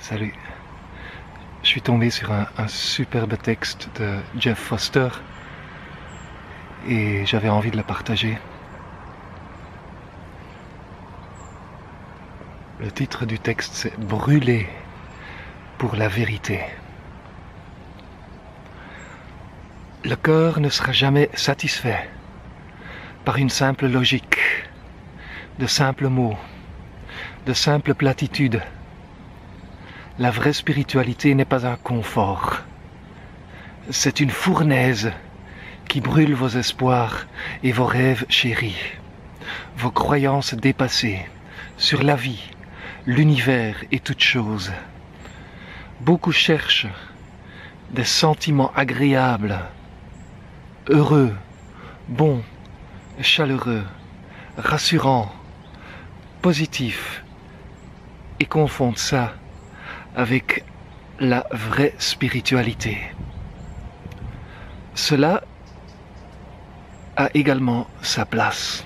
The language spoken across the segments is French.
Salut. Je suis tombé sur un superbe texte de Jeff Foster et j'avais envie de le partager. Le titre du texte, c'est « Brûler pour la vérité ». Le cœur ne sera jamais satisfait par une simple logique, de simples mots, de simples platitudes. La vraie spiritualité n'est pas un confort. C'est une fournaise qui brûle vos espoirs et vos rêves chéris, vos croyances dépassées sur la vie, l'univers et toutes choses. Beaucoup cherchent des sentiments agréables, heureux, bons, chaleureux, rassurants, positifs, et confondent ça avec la vraie spiritualité. Cela a également sa place.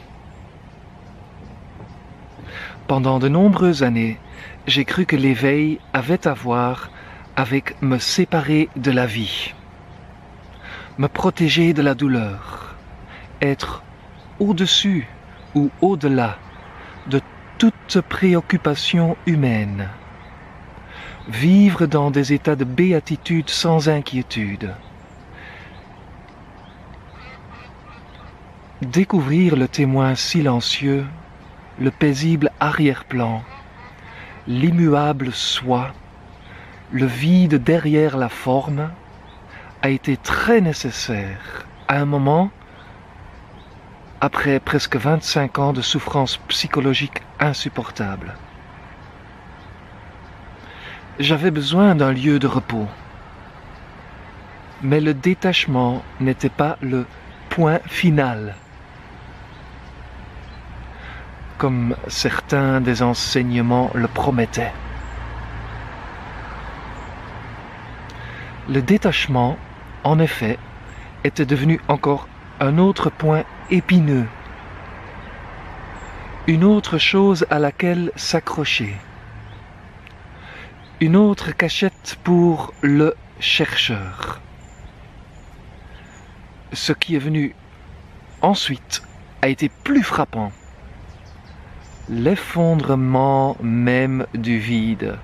Pendant de nombreuses années, j'ai cru que l'éveil avait à voir avec me séparer de la vie, me protéger de la douleur, être au-dessus ou au-delà de toute préoccupation humaine, vivre dans des états de béatitude sans inquiétude, découvrir le témoin silencieux, le paisible arrière-plan, l'immuable soi, le vide derrière la forme, a été très nécessaire à un moment, après presque 25 ans de souffrance psychologique insupportable. J'avais besoin d'un lieu de repos. Mais le détachement n'était pas le point final, comme certains des enseignements le promettaient. Le détachement, en effet, était devenu encore un autre point épineux, une autre chose à laquelle s'accrocher, une autre cachette pour le chercheur. Ce qui est venu ensuite a été plus frappant. L'effondrement même du vide.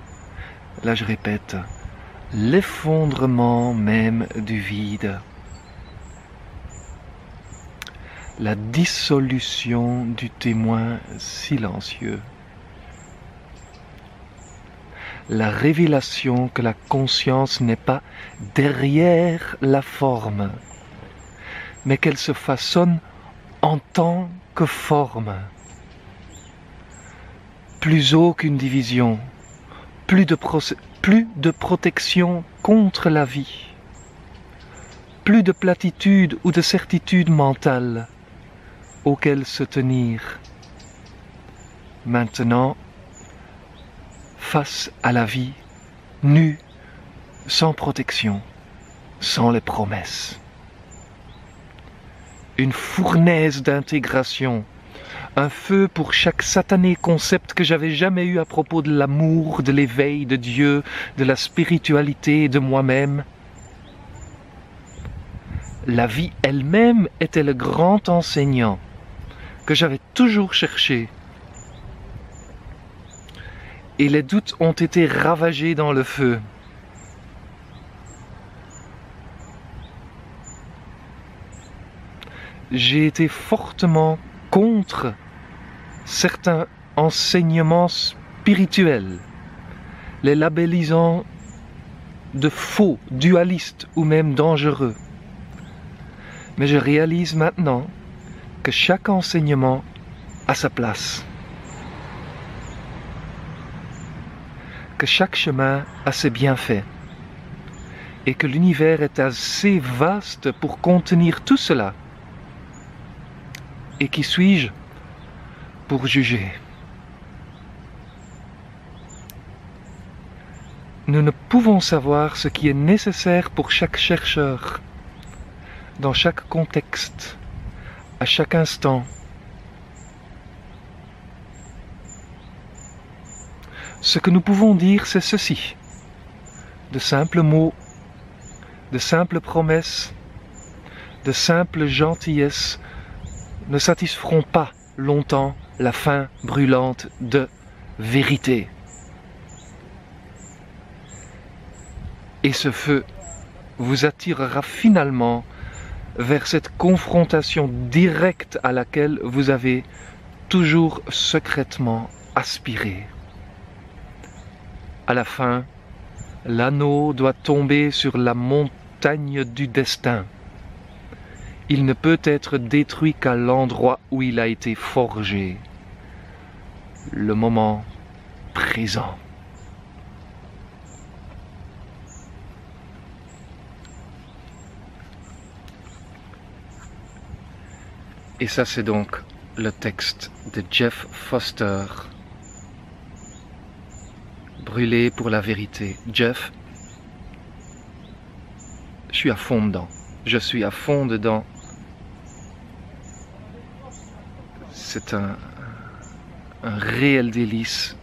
Là je répète, l'effondrement même du vide. La dissolution du témoin silencieux. La révélation que la conscience n'est pas derrière la forme, mais qu'elle se façonne en tant que forme. Plus aucune division, plus de protection contre la vie, plus de platitude ou de certitude mentale auxquelles se tenir. Maintenant, face à la vie, nue, sans protection, sans les promesses. Une fournaise d'intégration, un feu pour chaque satané concept que j'avais jamais eu à propos de l'amour, de l'éveil, de Dieu, de la spiritualité, de moi-même. La vie elle-même était le grand enseignant que j'avais toujours cherché. Et les doutes ont été ravagés dans le feu. J'ai été fortement contre certains enseignements spirituels, les labellisant de faux, dualistes ou même dangereux. Mais je réalise maintenant que chaque enseignement a sa place, que chaque chemin a ses bienfaits, et que l'univers est assez vaste pour contenir tout cela. Et qui suis-je pour juger? Nous ne pouvons savoir ce qui est nécessaire pour chaque chercheur, dans chaque contexte, à chaque instant. Ce que nous pouvons dire, c'est ceci. de simples mots, de simples promesses, de simples gentillesses ne satisferont pas longtemps la faim brûlante de vérité. Et ce feu vous attirera finalement vers cette confrontation directe à laquelle vous avez toujours secrètement aspiré. À la fin, l'anneau doit tomber sur la montagne du destin. Il ne peut être détruit qu'à l'endroit où il a été forgé. Le moment présent. Et ça, c'est donc le texte de Jeff Foster. Brûler pour la vérité. Jeff, je suis à fond dedans. Je suis à fond dedans. C'est un réel délice